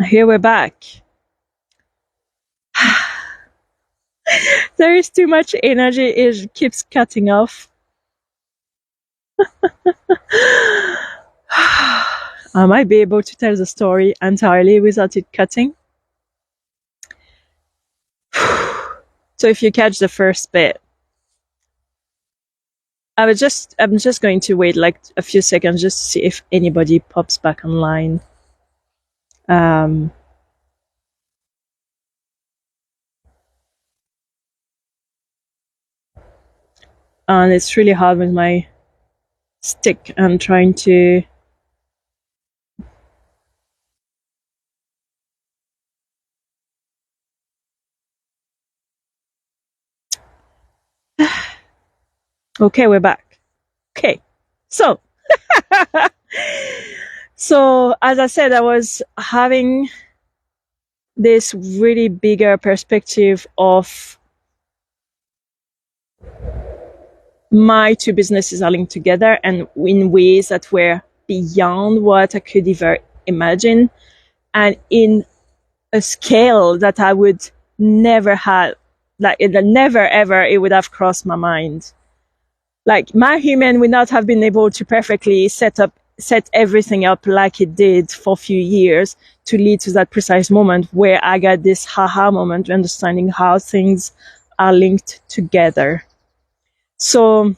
Here we're back. There is too much energy, it keeps cutting off. I might be able to tell the story entirely without it cutting. So if you catch the first bit, I'm just going to wait like a few seconds just to see if anybody pops back online. And it's really hard with my stick and trying to okay, we're back. Okay, so so as I said, I was having this really bigger perspective of my two businesses are linked together and in ways that were beyond what I could ever imagine, and in a scale that I would never have, like never ever it would have crossed my mind. Like my human would not have been able to perfectly set everything up like it did for a few years to lead to that precise moment where I got this haha moment, understanding how things are linked together. So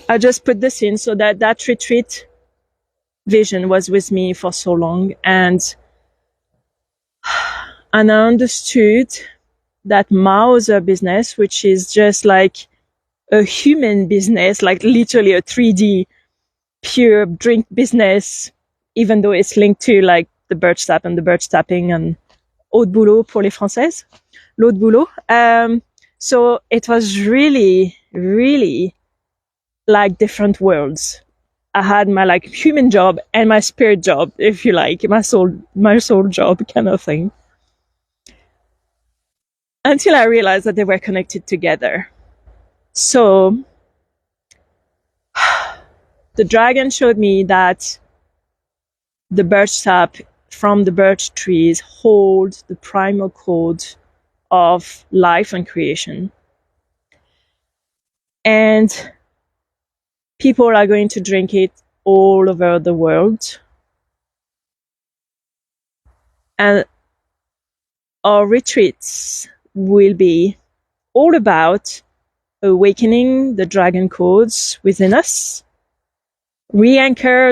I just put this in so that retreat vision was with me for so long, and I understood that my other business, which is just like a human business, like literally a 3D pure drink business, even though it's linked to like the birch tap and the birch tapping and eau de boulot pour les Françaises, l'eau de boulot. So it was really, really like different worlds. I had my like human job and my spirit job, if you like, my soul job kind of thing. Until I realized that they were connected together. So the dragon showed me that the birch sap from the birch trees hold the primal code of life and creation. And people are going to drink it all over the world. And our retreats will be all about awakening the dragon codes within us, reawaken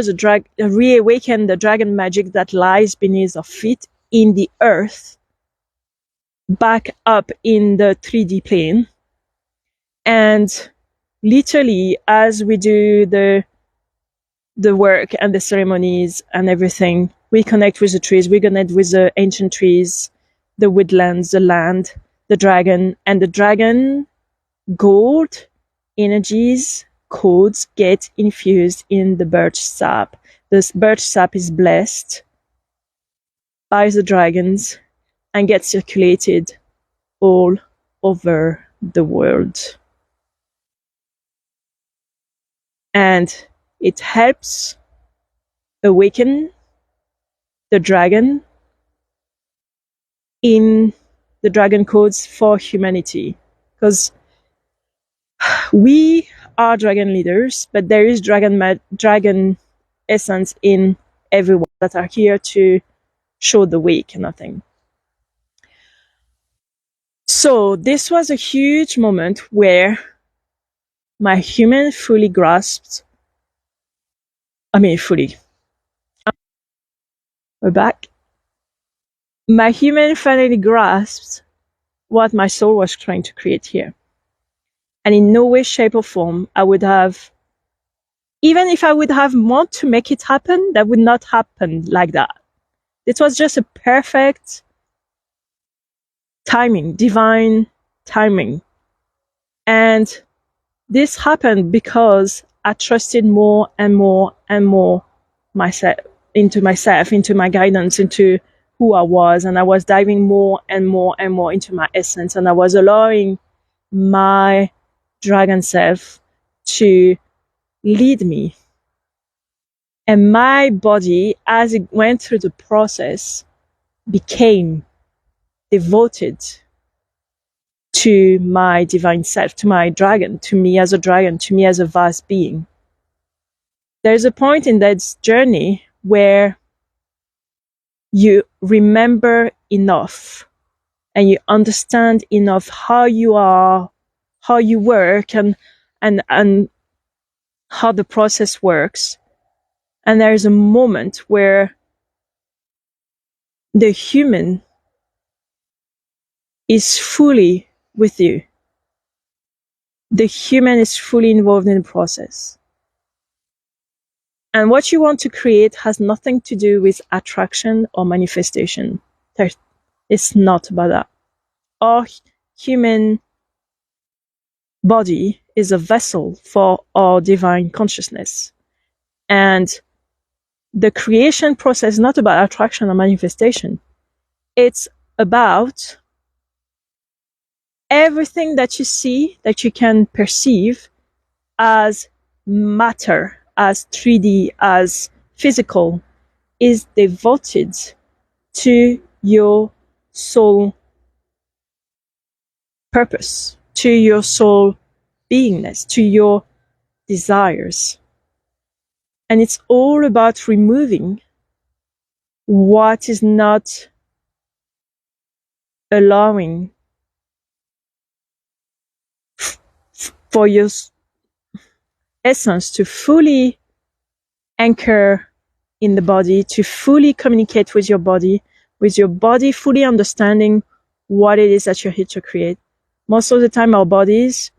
the dragon magic that lies beneath our feet in the earth, back up in the 3D plane. And literally, as we do the work and the ceremonies and everything, we connect with the trees, we connect with the ancient trees, the woodlands, the land, the dragon, and the dragon gold energies codes get infused in the birch sap. This birch sap is blessed by the dragons and gets circulated all over the world. And it helps awaken the dragon in the dragon codes for humanity. Because we are dragon leaders, but there is dragon essence in everyone that are here to show the way kind of thing. So this was a huge moment where my human fully grasped, we're back. My human finally grasped what my soul was trying to create here. And in no way, shape or form, I would have, even if I would have want to make it happen, that would not happen like that. It was just a perfect timing, divine timing. And this happened because I trusted more and more and more into my guidance, into who I was. And I was diving more and more and more into my essence. And I was allowing my dragon self to lead me And my body, as it went through the process, became devoted to my divine self, to my dragon, to me as a dragon, to me as a vast being. There's a point in that journey where you remember enough and you understand enough how you are, how you work, and how the process works. And there's a moment where the human is fully with you. The human is fully involved in the process. And what you want to create has nothing to do with attraction or manifestation. It's not about that. Our human body is a vessel for our divine consciousness. And the creation process is not about attraction or manifestation. It's about everything that you see, that you can perceive as matter, as 3D, as physical, is devoted to your soul purpose, to your soul beingness, to your desires. And it's all about removing what is not allowing for your essence to fully anchor in the body, to fully communicate with your body fully understanding what it is that you're here to create. Most of the time, our bodies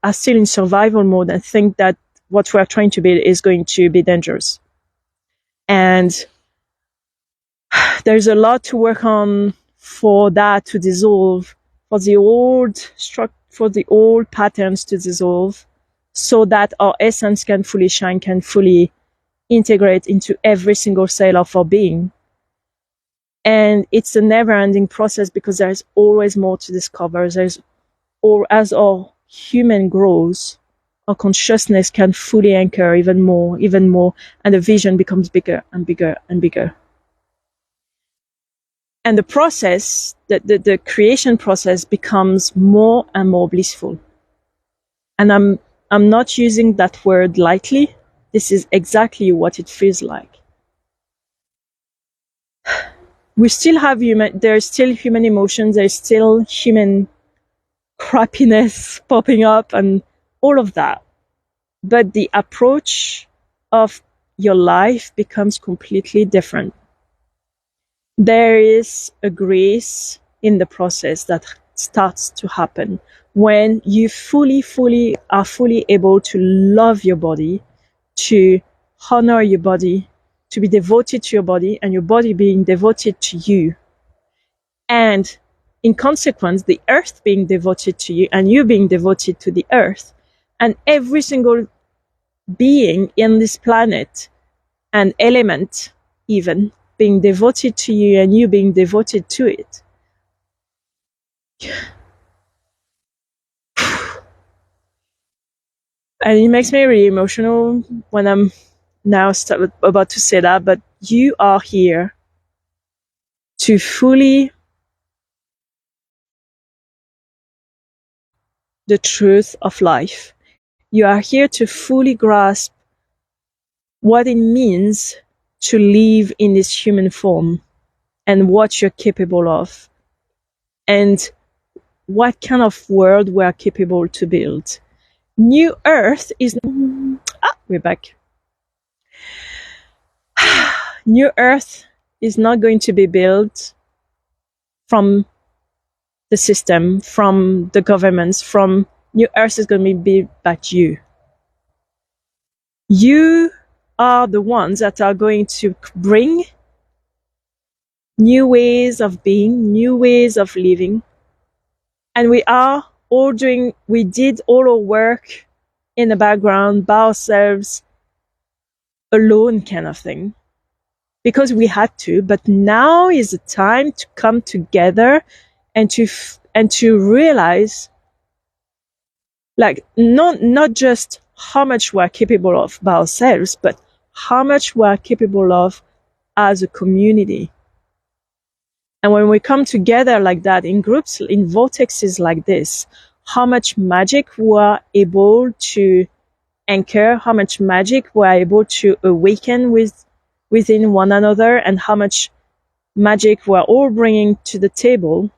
are still in survival mode and think that what we're trying to build is going to be dangerous. And there's a lot to work on for that to dissolve, for the old patterns to dissolve, so that our essence can fully shine, can fully integrate into every single cell of our being. And it's a never-ending process because there's always more to discover. As our human grows, our consciousness can fully anchor even more, and the vision becomes bigger and bigger and bigger. And the process, the creation process, becomes more and more blissful. And I'm not using that word lightly. This is exactly what it feels like. We still have there's still human emotions, there's still human crappiness popping up and all of that. But the approach of your life becomes completely different. There is a grace in the process that starts to happen when you are fully able to love your body, to honor your body, to be devoted to your body, and your body being devoted to you. And in consequence, the earth being devoted to you and you being devoted to the earth, and every single being in this planet and element even being devoted to you and you being devoted to it. And it makes me really emotional when I'm now about to say that, but you are here to fully the truth of life. You are here to fully grasp what it means to live in this human form and what you're capable of and what kind of world we're capable to build. New Earth is... we're back. New Earth is not going to be built from the system, from the governments, from... New Earth is going to be built by you. You are the ones that are going to bring new ways of being, new ways of living. And we did all our work in the background by ourselves, alone kind of thing, because we had to. But now is the time to come together and to realize, like, not just how much we're capable of by ourselves, but how much we are capable of as a community. And when we come together like that in groups, in vortexes like this, how much magic we are able to anchor, how much magic we are able to awaken within one another, and how much magic we are all bringing to the table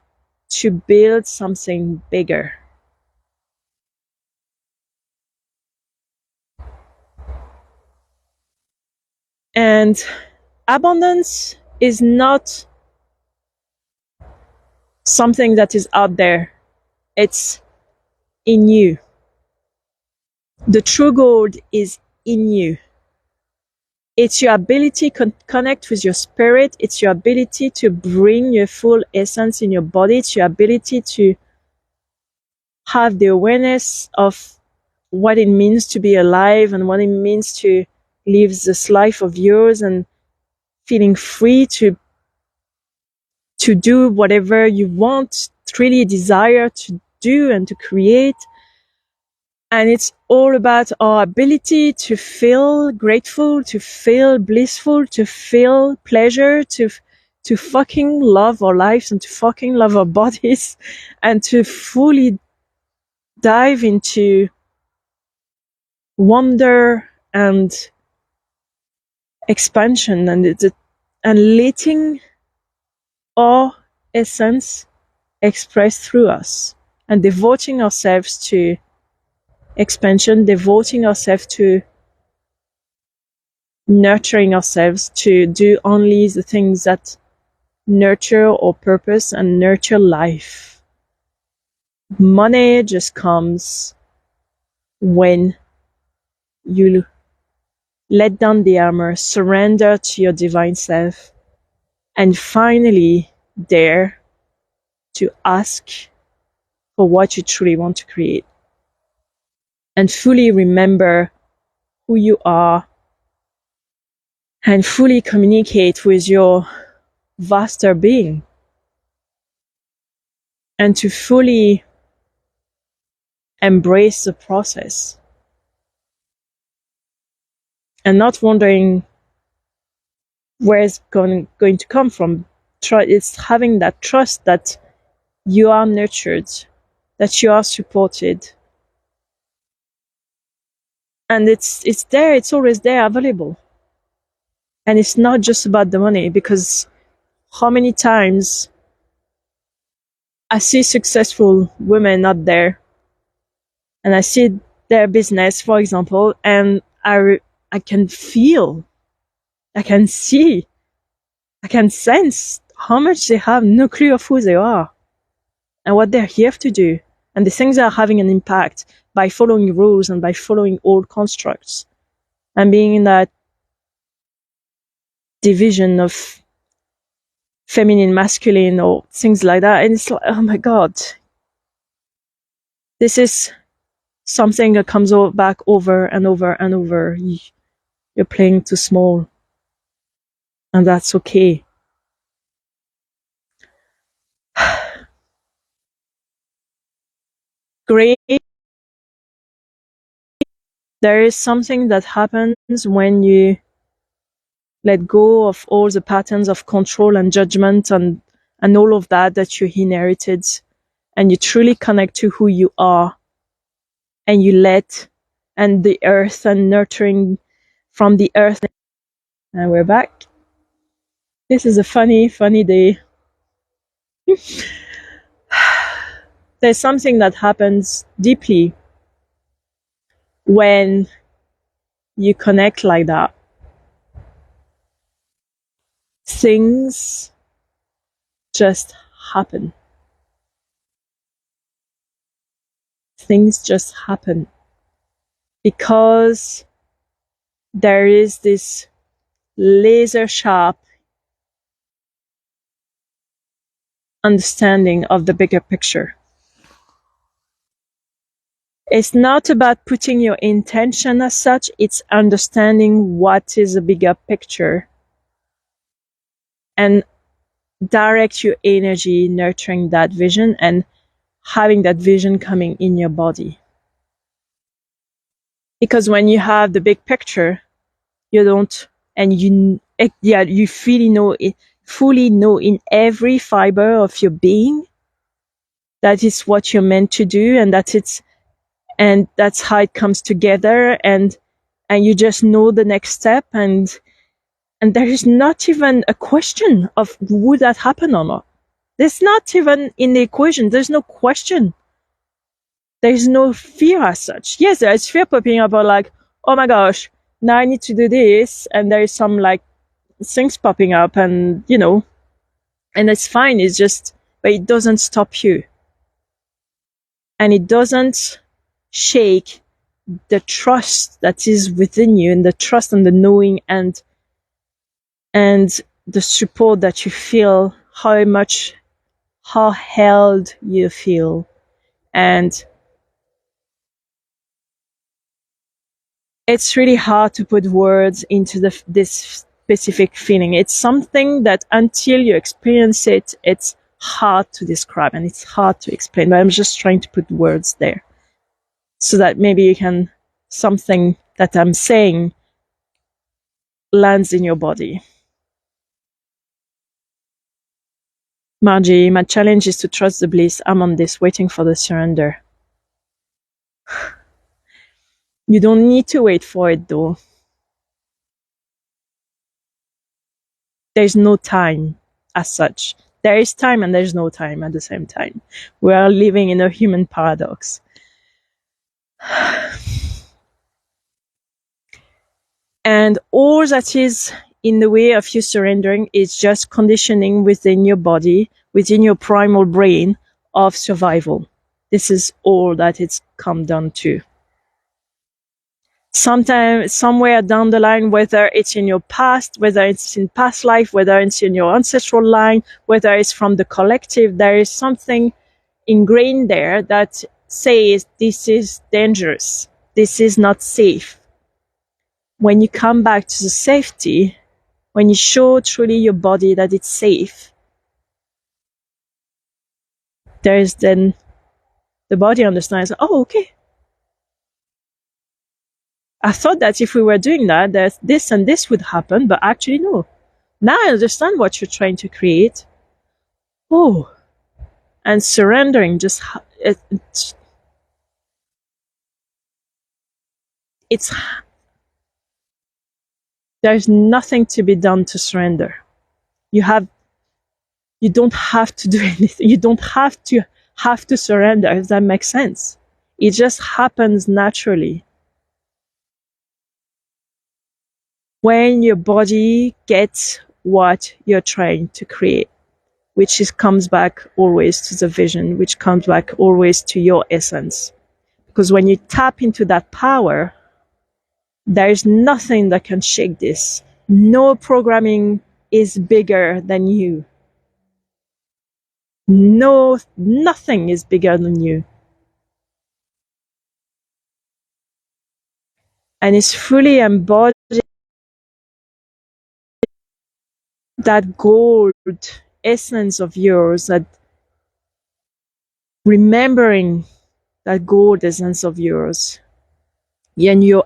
to build something bigger. And abundance is not something that is out there. It's in you. The true gold is in you. It's your ability to connect with your spirit. It's your ability to bring your full essence in your body. It's your ability to have the awareness of what it means to be alive and what it means to live this life of yours, and feeling free to do whatever you want, really desire to do and to create. And it's all about our ability to feel grateful, to feel blissful, to feel pleasure, to fucking love our lives and to fucking love our bodies, and to fully dive into wonder and expansion, and letting our essence express through us, and devoting ourselves to expansion, devoting ourselves to nurturing ourselves to do only the things that nurture our purpose and nurture life. Money just comes when you let down the armor, surrender to your divine self, and finally dare to ask for what you truly want to create. And fully remember who you are, and fully communicate with your vaster being, and to fully embrace the process, and not wondering where it's going to come from. It's having that trust that you are nurtured, that you are supported, and it's there, it's always there, available. And it's not just about the money, because how many times I see successful women out there, and I see their business, for example, and I can feel, I can see, I can sense how much they have no clue of who they are and what they're here to do, and the things that are having an impact by following rules and by following old constructs and being in that division of feminine, masculine, or things like that. And it's like, oh my God, this is something that comes back over and over and over. You're playing too small, and that's okay. Great. There is something that happens when you let go of all the patterns of control and judgment and all of that you inherited, and you truly connect to who you are, and you let, and the earth and nurturing from the earth. And we're back. This is a funny day. There's something that happens deeply when you connect like that. Things just happen. Things just happen because there is this laser sharp understanding of the bigger picture. It's not about putting your intention as such, it's understanding what is a bigger picture and direct your energy nurturing that vision and having that vision coming in your body. Because when you have the big picture, You don't, and you fully know in every fiber of your being that it's what you're meant to do, and that's how it comes together, and you just know the next step, and there is not even a question of would that happen or not. There's not even in the equation. There's no question. There's no fear as such. Yes, there is fear popping up, or like, oh my gosh, now I need to do this, and there is some like things popping up, and and it's fine. It's just, but it doesn't stop you, and it doesn't shake the trust that is within you, and the trust and the knowing and the support that you feel, how held you feel. And it's really hard to put words into this specific feeling. It's something that until you experience it, it's hard to describe and it's hard to explain. But I'm just trying to put words there so that maybe you can, something that I'm saying lands in your body. Margie, my challenge is to trust the bliss. I'm on this, waiting for the surrender. You don't need to wait for it though. There's no time as such. There is time and there's no time at the same time. We are living in a human paradox. And all that is in the way of you surrendering is just conditioning within your body, within your primal brain of survival. This is all that it's come down to. Sometime, somewhere down the line, whether it's in your past, whether it's in past life, whether it's in your ancestral line, whether it's from the collective, there is something ingrained there that says this is dangerous, this is not safe. When you come back to the safety, when you show truly your body that it's safe, there is then the body understands, oh, okay. I thought that if we were doing that this and this would happen, but actually no. Now I understand what you're trying to create. Oh, and surrendering just it's there's nothing to be done to surrender. You don't have to do anything. You don't have to surrender, if that makes sense. It just happens naturally. When your body gets what you're trying to create, which comes back always to the vision, which comes back always to your essence. Because when you tap into that power, there is nothing that can shake this. No programming is bigger than you. No, nothing is bigger than you. And it's fully embodied that gold essence of yours, that remembering that gold essence of yours and your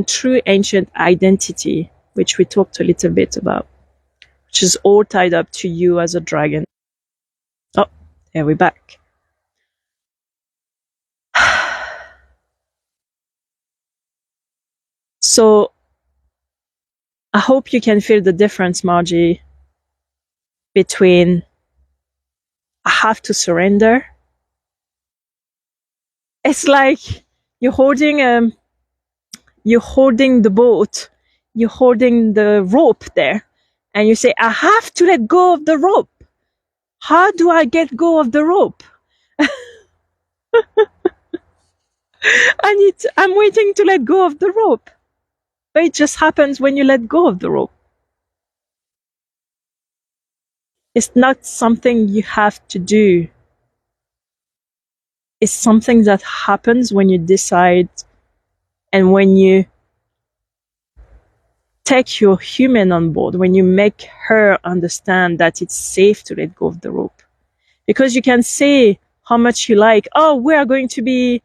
true ancient identity, which we talked a little bit about, which is all tied up to you as a dragon. Oh, there we're back. So I hope you can feel the difference, Margie, between I have to surrender. It's like you're holding the boat, you're holding the rope there, and you say, I have to let go of the rope. How do I get go of the rope? I'm waiting to let go of the rope. But it just happens when you let go of the rope. It's not something you have to do. It's something that happens when you decide and when you take your human on board, when you make her understand that it's safe to let go of the rope. Because you can say how much you like, oh, we are going to be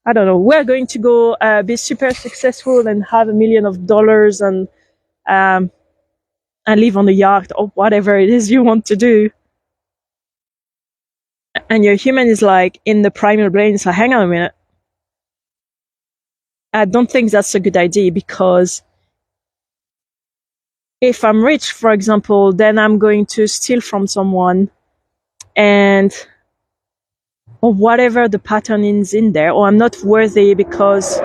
I don't know, we're going to go be super successful and have $1 million and live on a yacht or whatever it is you want to do. And your human is like in the primal brain, so hang on a minute. I don't think that's a good idea, because if I'm rich, for example, then I'm going to steal from someone, and or whatever the pattern is in there, or I'm not worthy because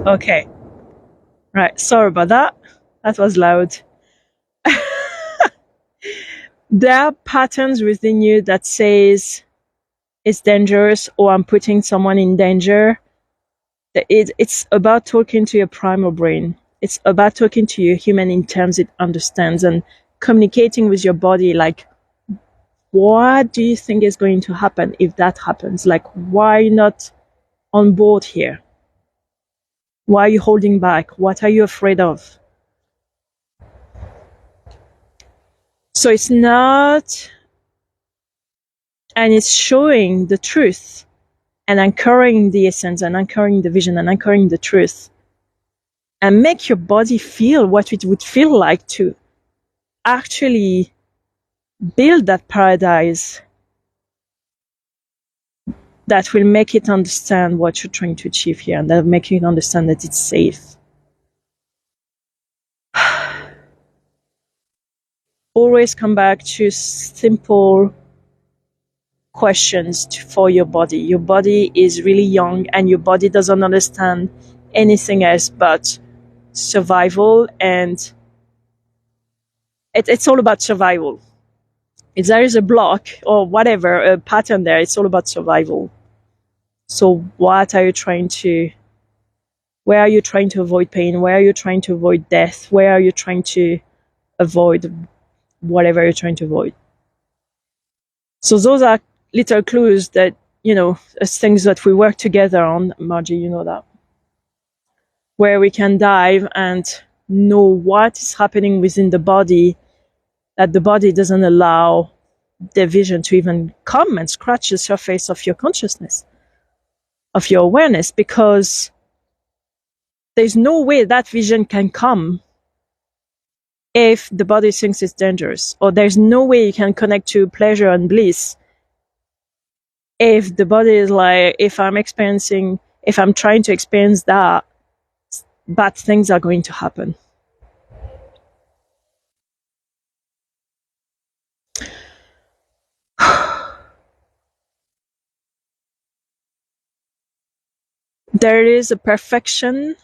okay. Right, sorry about that. That was loud. There are patterns within you that says it's dangerous or I'm putting someone in danger. It's about talking to your primal brain. It's about talking to your human in terms it understands and communicating with your body, like, what do you think is going to happen if that happens? Like, why not on board here? Why are you holding back? What are you afraid of? So it's not, and it's showing the truth and anchoring the essence and anchoring the vision and anchoring the truth, and make your body feel what it would feel like to actually build that paradise that will make it understand what you're trying to achieve here, and that will make it understand that it's safe. Always come back to simple questions for your body. Your body is really young, and your body doesn't understand anything else but survival, and it's all about survival. If there is a block or whatever, a pattern there, it's all about survival. So what are you trying to, where are you trying to avoid pain? Where are you trying to avoid death? Where are you trying to avoid whatever you're trying to avoid? So those are little clues that, as things that we work together on, Margie, you know that, where we can dive and know what is happening within the body, that the body doesn't allow the vision to even come and scratch the surface of your consciousness, of your awareness, because there's no way that vision can come if the body thinks it's dangerous, or there's no way you can connect to pleasure and bliss if the body is like, if I'm trying to experience that, bad things are going to happen. There is a perfection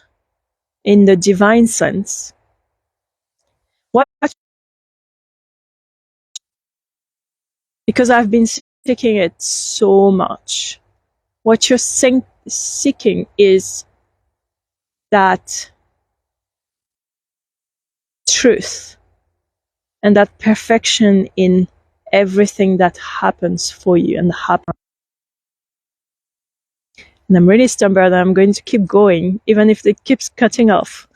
in the divine sense. What? Because I've been seeking it so much. What you're seeking is that truth and that perfection in everything that happens for you and happens. And I'm really stubborn. I'm going to keep going, even if it keeps cutting off.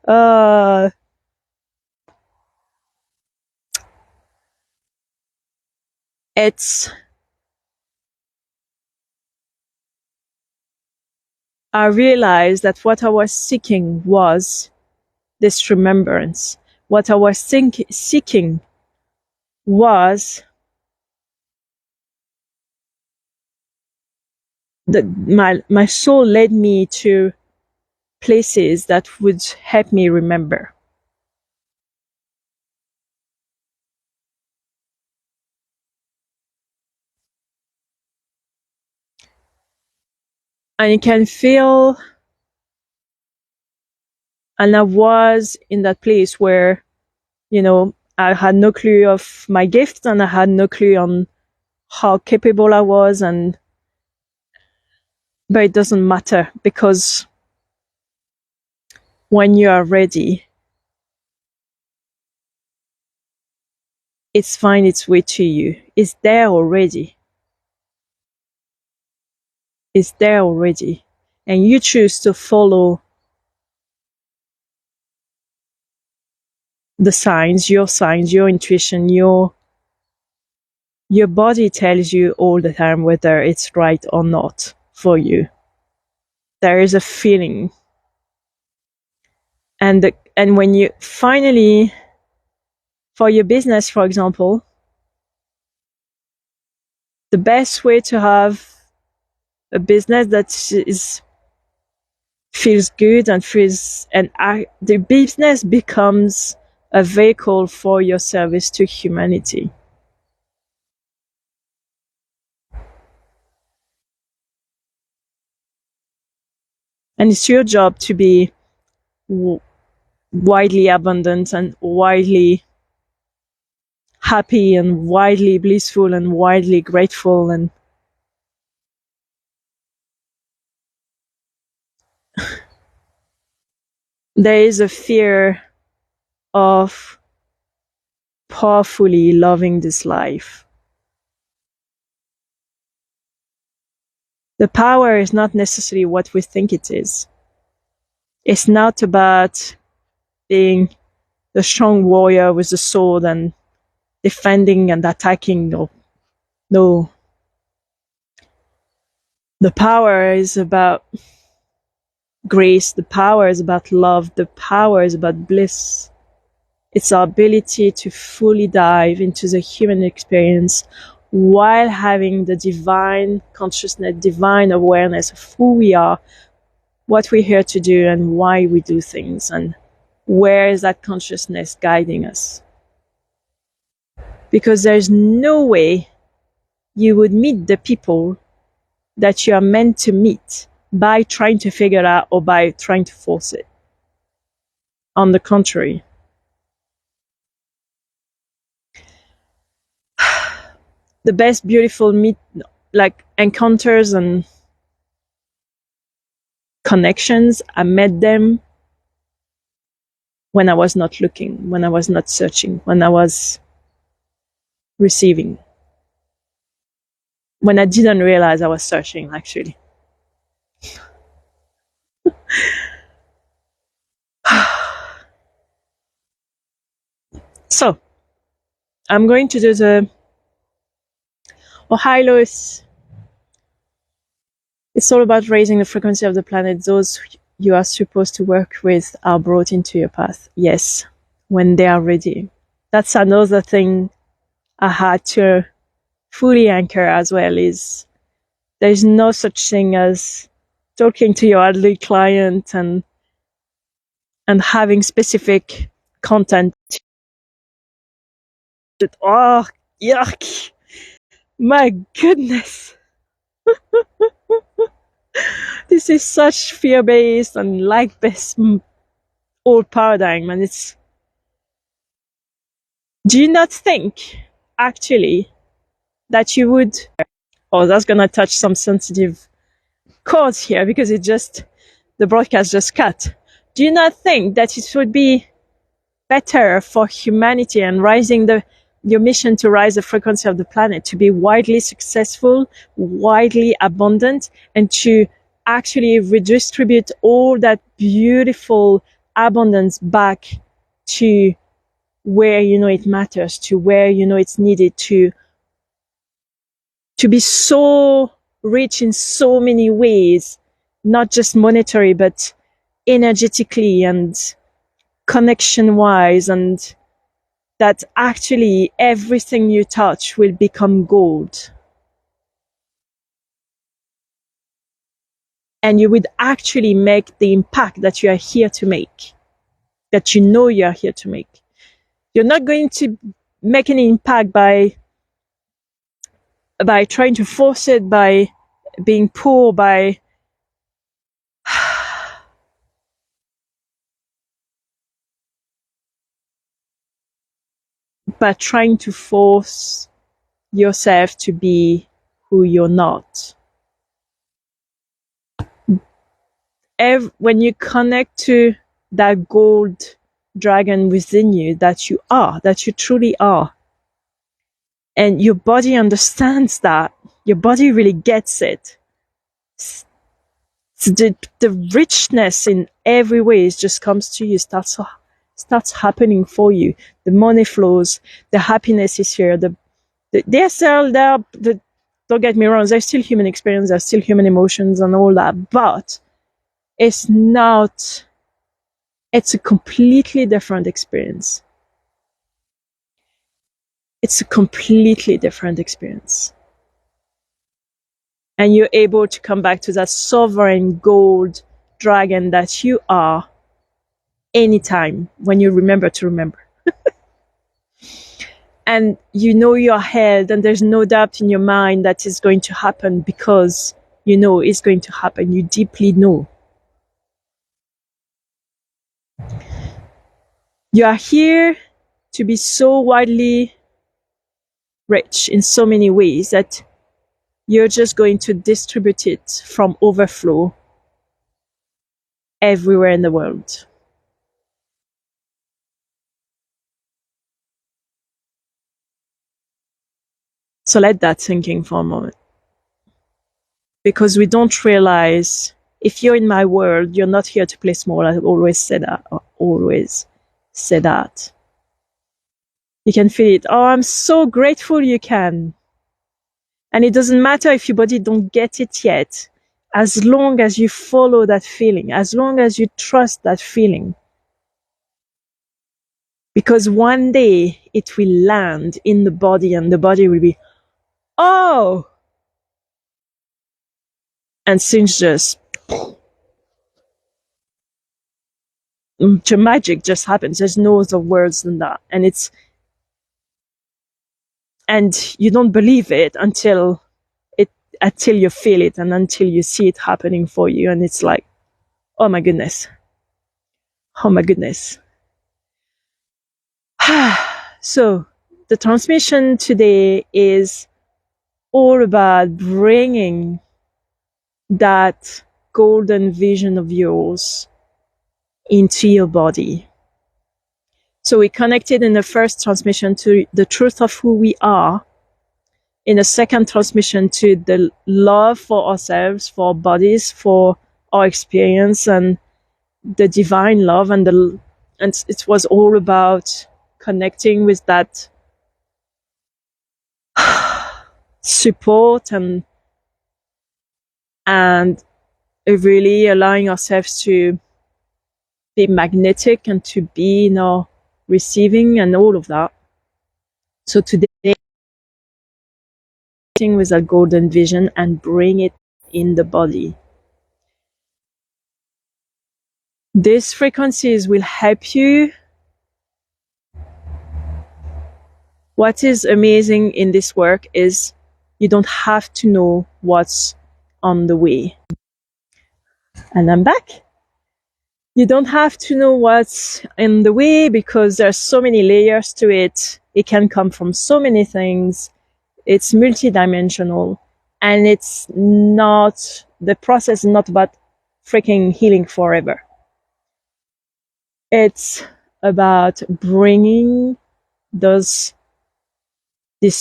I realized that what I was seeking was this remembrance. What I was seeking was my soul led me to places that would help me remember. And you can feel, and I was in that place where, I had no clue of my gift, and I had no clue on how capable I was, but it doesn't matter, because when you are ready, it's find its way to you. It's there already. It's there already. And you choose to follow the signs, your intuition, your body tells you all the time whether it's right or not for you. There is a feeling. And when you finally, for your business, for example, the best way to have a business that feels good and the business becomes a vehicle for your service to humanity. And it's your job to be widely abundant and widely happy and widely blissful and widely grateful. And there is a fear of powerfully loving this life. The power is not necessarily what we think it is. It's not about being the strong warrior with the sword and defending and attacking. No. The power is about grace. The power is about love. The power is about bliss. It's our ability to fully dive into the human experience while having the divine consciousness, divine awareness of who we are, what we're here to do, and why we do things, and where is that consciousness guiding us. Because there's no way you would meet the people that you are meant to meet by trying to figure it out or by trying to force it. On the contrary, the best beautiful encounters and connections, I met them when I was not looking, when I was not searching, when I was receiving, when I didn't realize I was searching, actually. So, I'm going to do the... Oh, hi, Lois. It's all about raising the frequency of the planet. Those you are supposed to work with are brought into your path. Yes, when they are ready. That's another thing I had to fully anchor as well, is there's no such thing as talking to your elderly client and having specific content. Oh, yuck. My goodness. This is such fear-based and like-based old paradigm, and it's... Do you not think, actually, that you would... Oh, that's gonna touch some sensitive chords here, because the broadcast just cut. Do you not think that it would be better for humanity and your mission to rise the frequency of the planet, to be widely successful, widely abundant, and to actually redistribute all that beautiful abundance back to where it matters, to where it's needed, to be so rich in so many ways, not just monetary, but energetically and connection wise, and that actually everything you touch will become gold. And you would actually make the impact that you are here to make, that you are here to make. You're not going to make any impact by trying to force it, by being poor, by trying to force yourself to be who you're not. When you connect to that gold dragon within you, that you truly are, And your body understands that. Your body really gets it. The richness in every way just comes to you, starts happening for you. The money flows, the happiness is here. Don't get me wrong, there's still human experience, there's still human emotions and all that, but it's a completely different experience. It's a completely different experience. And you're able to come back to that sovereign gold dragon that you are anytime when you remember to remember. And you know you're held, and there's no doubt in your mind that it's going to happen, because you know it's going to happen. You deeply know. You are here to be so widely rich in so many ways that you're just going to distribute it from overflow everywhere in the world. So let that sink in for a moment. Because we don't realize, if you're in my world, you're not here to play small. I always say that. You can feel it. Oh, I'm so grateful you can. And it doesn't matter if your body don't get it yet, as long as you follow that feeling, as long as you trust that feeling. Because one day it will land in the body, and the body will be, oh! And things just, magic just happens. There's no other words than that. And you don't believe it until you feel it, and until you see it happening for you. And it's like, oh my goodness. Oh my goodness. So the transmission today is all about bringing that golden vision of yours into your body. So we connected in the first transmission to the truth of who we are. In the second transmission to the love for ourselves, for our bodies, for our experience, and the divine love, and it was all about connecting with that support and really allowing ourselves to be magnetic and to be in our receiving and all of that. So today, with that golden vision and bring it in the body. These frequencies will help you. What is amazing in this work is you don't have to know what's on the way. And I'm back. You don't have to know what's in the way, because there's so many layers to it. It can come from so many things. It's multidimensional, and the process is not about freaking healing forever. It's about bringing this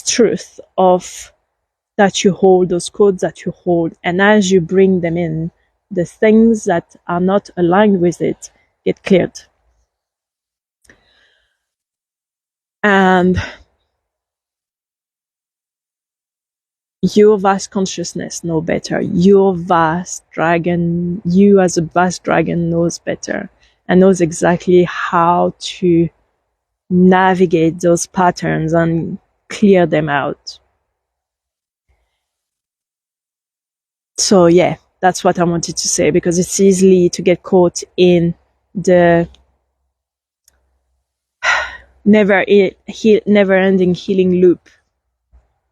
truth of that you hold, those codes that you hold, and as you bring them in, the things that are not aligned with it get cleared. And your vast consciousness knows better. Your vast dragon, you as a vast dragon, knows better and knows exactly how to navigate those patterns and clear them out. So yeah, that's what I wanted to say, because it's easy to get caught in the never-ending healing loop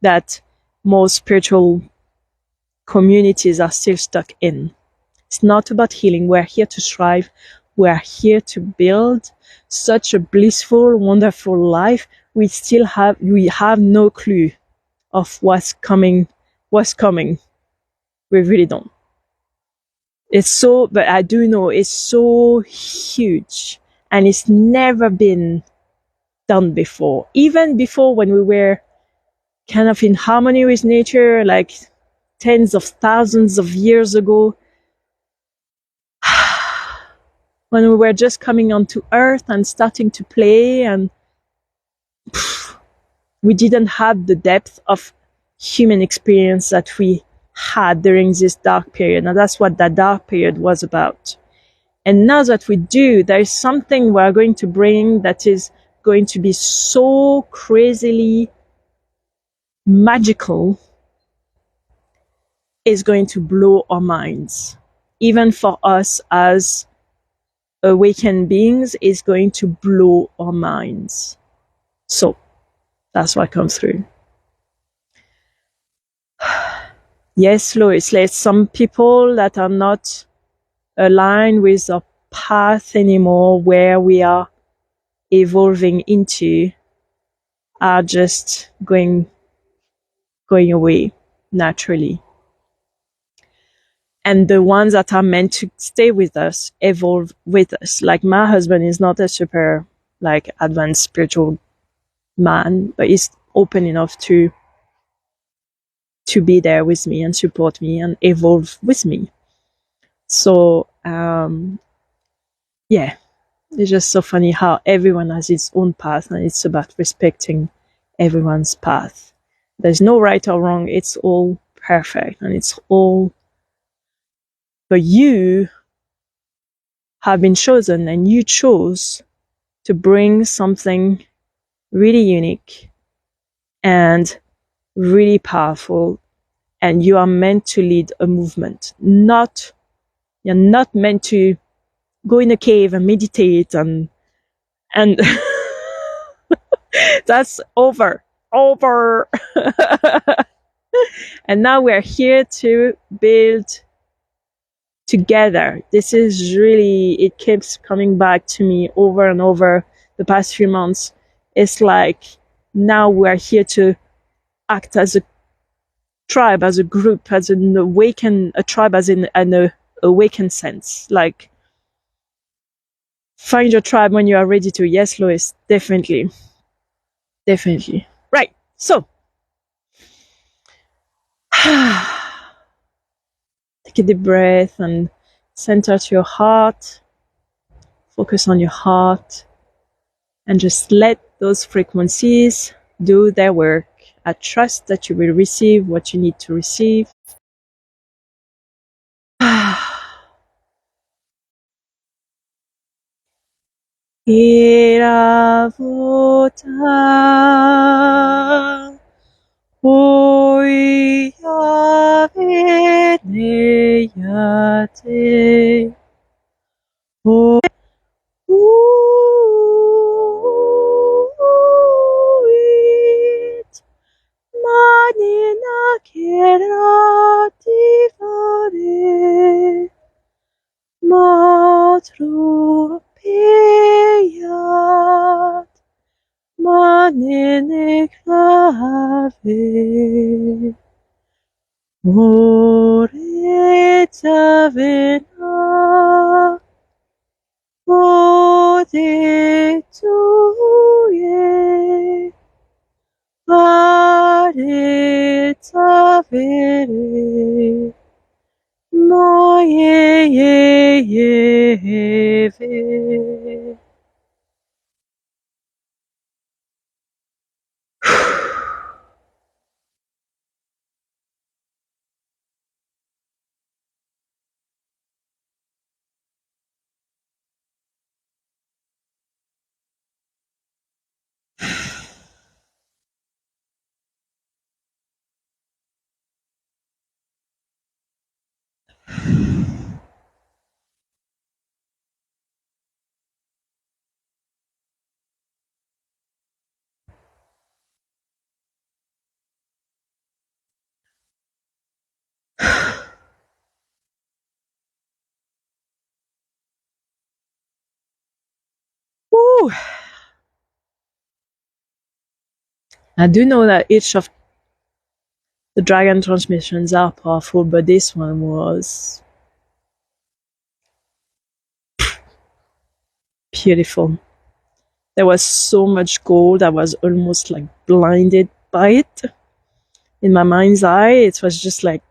that most spiritual communities are still stuck in. It's not about healing. We're here to strive. We're here to build such a blissful, wonderful life. We have no clue of what's coming. We really don't. But I do know it's so huge, and it's never been done before. Even before, when we were kind of in harmony with nature, like tens of thousands of years ago, when we were just coming onto Earth and starting to play, and we didn't have the depth of human experience that we had during this dark period. And that's what that dark period was about. And now that we do, there is something we're going to bring that is going to be so crazily magical, is going to blow our minds. Even for us as awakened beings, is going to blow our minds. So that's what comes through. Yes, Lois, there's some people that are not aligned with our path anymore, where we are evolving into, are just going away naturally. And the ones that are meant to stay with us, evolve with us. Like my husband is not a super like advanced spiritual man, but he's open enough to be there with me and support me and evolve with me. So yeah, it's just so funny how everyone has its own path, and it's about respecting everyone's path. There's no right or wrong. It's all perfect, and it's all, but you have been chosen, and you chose to bring something really unique and really powerful, and you are meant to lead a movement. You're not meant to go in a cave and meditate and that's over. And now we're here to build together. This is really, it keeps coming back to me over and over the past few months. It's like now we're here to act as a tribe, as a group, as an awakened, a tribe as in an awakened sense. Like, find your tribe when you are ready to. Yes, Lois, definitely. Definitely. Right. So, take a deep breath and center to your heart. Focus on your heart and just let those frequencies do their work. I trust that you will receive what you need to receive. Iravota Oyaveneyate Uit Manina Kerativare Matropeyat Manene Clave Moretavena Modetuye Paretavere Moyeyeve. Woo. I do know that each of the dragon transmissions are powerful, but this one was beautiful. There was so much gold, I was almost like blinded by it. in my mind's eye, it was just like,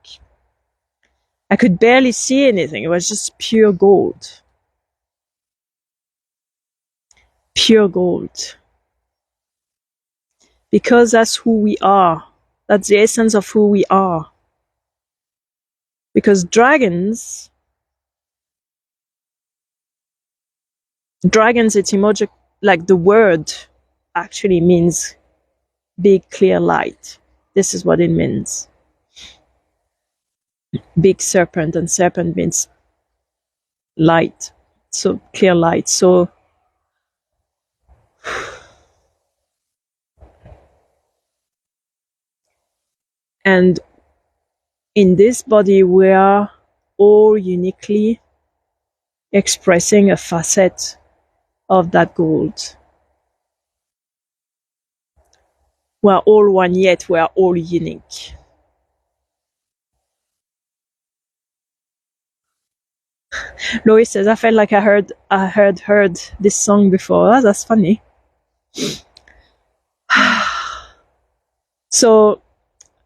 I could barely see anything. It was just pure gold. Pure gold. Because that's who we are. That's the essence of who we are. Because dragons, etymology, like the word actually means big clear light. This is what it means. Big serpent, and serpent means light. So clear light. So and in this body we are all uniquely expressing a facet of that gold. We are all one, yet we are all unique. Lois says, I felt like I heard this song before. Oh, that's funny. So,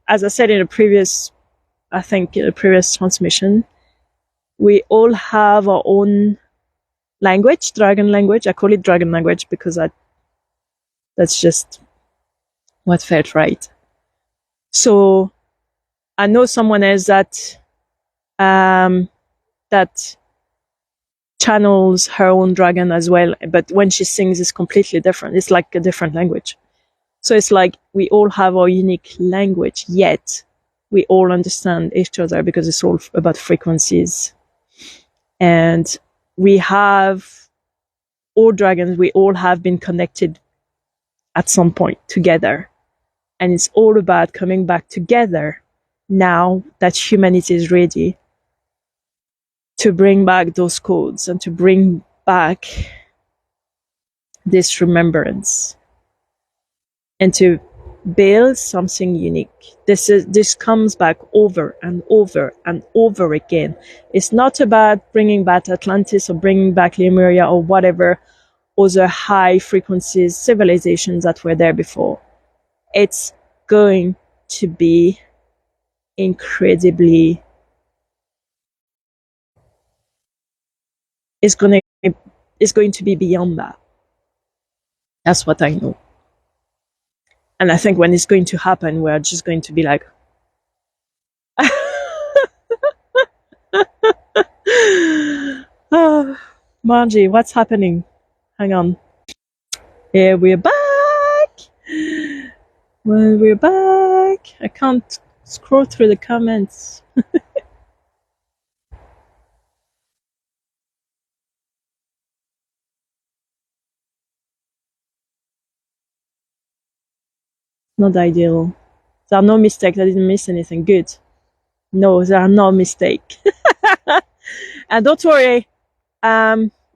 as I said in a previous transmission, we all have our own language, dragon language. I call it dragon language because that's just what felt right. So, I know someone else that channels her own dragon as well, but when she sings, it's completely different. It's like a different language. So it's like we all have our unique language, yet we all understand each other because it's all about frequencies. And we have, all dragons, we all have been connected at some point together. And it's all about coming back together now that humanity is ready to bring back those codes and to bring back this remembrance and to build something unique. This comes back over and over and over again. It's not about bringing back Atlantis or bringing back Lemuria or whatever other high frequencies civilizations that were there before. It's going to be incredibly, it's going to be beyond that. That's what I know. And I think when it's going to happen, we're just going to be like, oh, Margie, what's happening? Hang on. Yeah, we're back. Well, we're back. I can't scroll through the comments. Not ideal. There are no mistakes. I didn't miss anything. Good. No, there are no mistakes. And don't worry.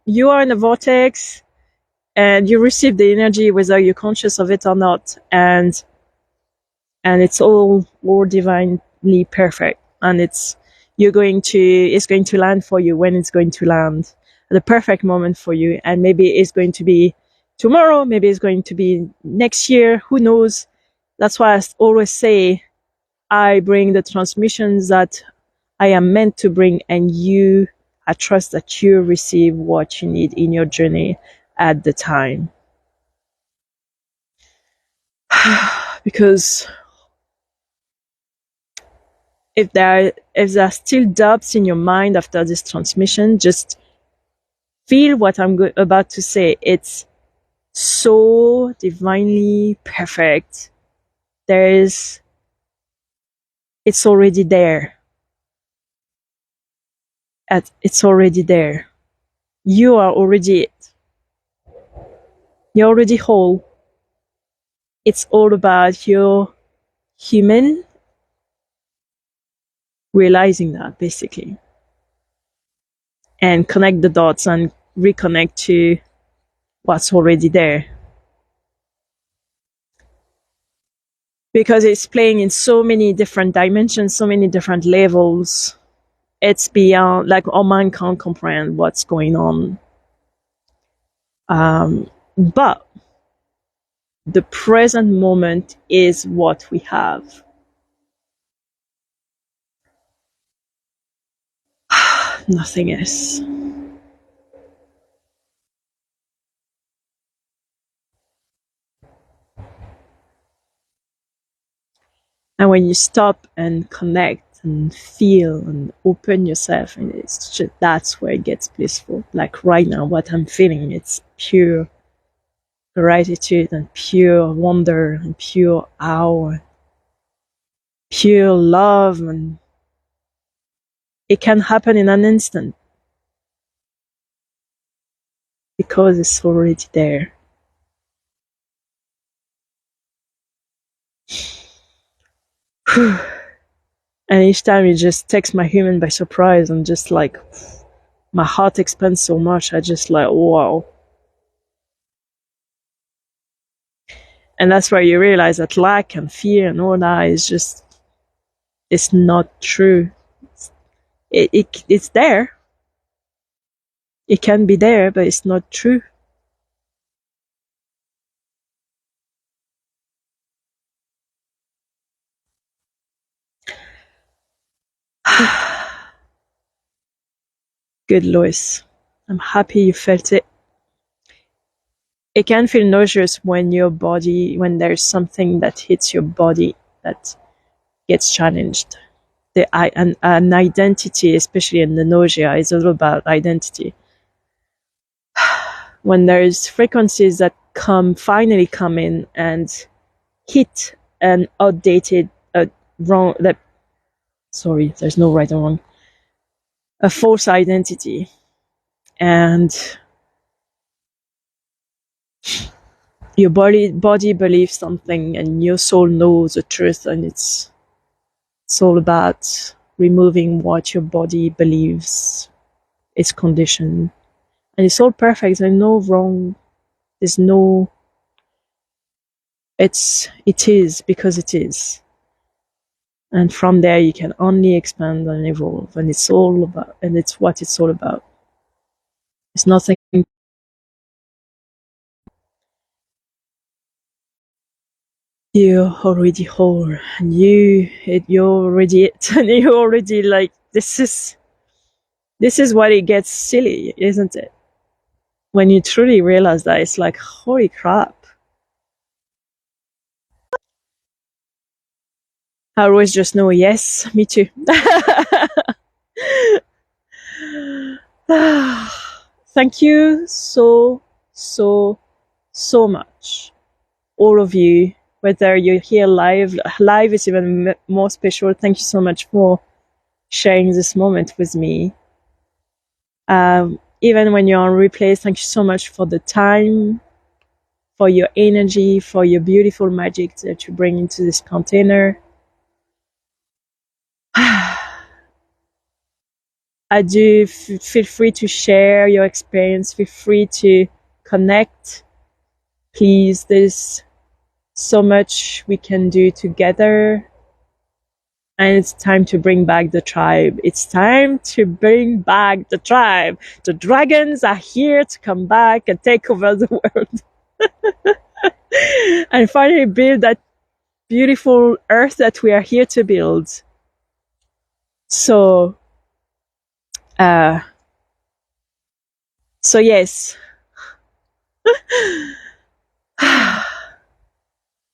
You are in a vortex and you receive the energy whether you're conscious of it or not. And it's all divinely perfect. And it's going to land for you when it's going to land at the perfect moment for you. And maybe it's going to be tomorrow. Maybe it's going to be next year. Who knows? That's why I always say I bring the transmissions that I am meant to bring, and I trust that you receive what you need in your journey at the time. Because if there are still doubts in your mind after this transmission, just feel what I'm about to say. It's so divinely perfect. It's already there. It's already there. You are already it. You're already whole. It's all about your human realizing that, basically. And connect the dots and reconnect to what's already there. Because it's playing in so many different dimensions, so many different levels. It's beyond, like, our mind can't comprehend what's going on. But the present moment is what we have. nothing else. And when you stop and connect and feel and open yourself, and it's just, that's where it gets blissful. Like right now, what I'm feeling, it's pure gratitude and pure wonder and pure awe, pure love, and it can happen in an instant because it's already there. And each time it just takes my human by surprise, and just like my heart expands so much, I just like, wow. And that's where you realize that lack and fear and all that is just, it's not true. It's there. It can be there, but it's not true. Good, Lois. I'm happy you felt it. It can feel nauseous when when there's something that hits your body that gets challenged. An identity, especially in the nausea, is all about identity. When there's frequencies that finally come in and hit an outdated, wrong, there's no right or wrong, a false identity, and your body believes something and your soul knows the truth, and it's all about removing what your body believes is conditioned. And it's all perfect. There's no wrong. There's no, it is because it is. And from there you can only expand and evolve, and it's what it's all about. It's nothing. You're already whole, and you're already it, and you're already like, this is what it gets silly, isn't it? When you truly realize that, it's like, holy crap. I always just know, yes, me too. Thank you so much, all of you. Whether you're here live is even more special. Thank you so much for sharing this moment with me. Even when you're on replay, thank you so much for the time, for your energy, for your beautiful magic that you bring into this container. I do feel free to share your experience. Feel free to connect. Please, there's so much we can do together. And it's time to bring back the tribe. It's time to bring back the tribe. The dragons are here to come back and take over the world. And finally build that beautiful earth that we are here to build. So yes.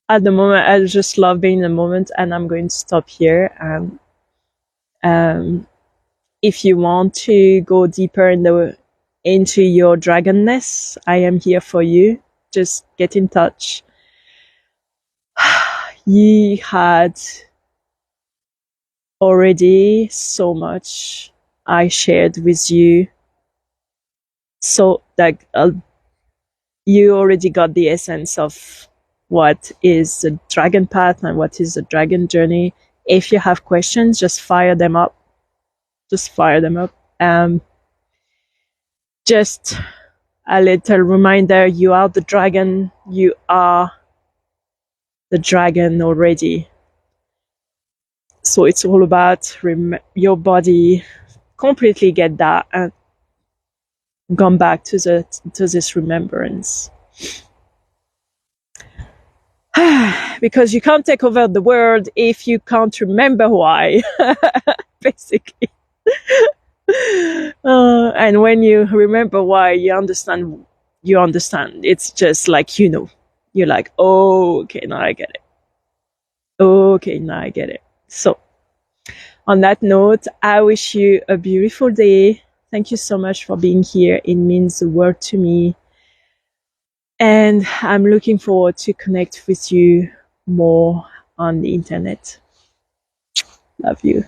At the moment, I just love being in the moment, and I'm going to stop here. If you want to go deeper into your dragonness, I am here for you. Just get in touch. You had already so much I shared with you, so that you already got the essence of what is the dragon path and what is the dragon journey. If you have questions, just fire them up. Just a little reminder, you are the dragon. You are the dragon already. So it's all about your body completely get that and come back to this remembrance. Because you can't take over the world if you can't remember why. Basically. And when you remember why, you understand. You understand. It's just like you're like, oh, okay, now I get it. Okay, now I get it. So, on that note, I wish you a beautiful day. Thank you so much for being here. It means the world to me. And I'm looking forward to connect with you more on the internet. Love you.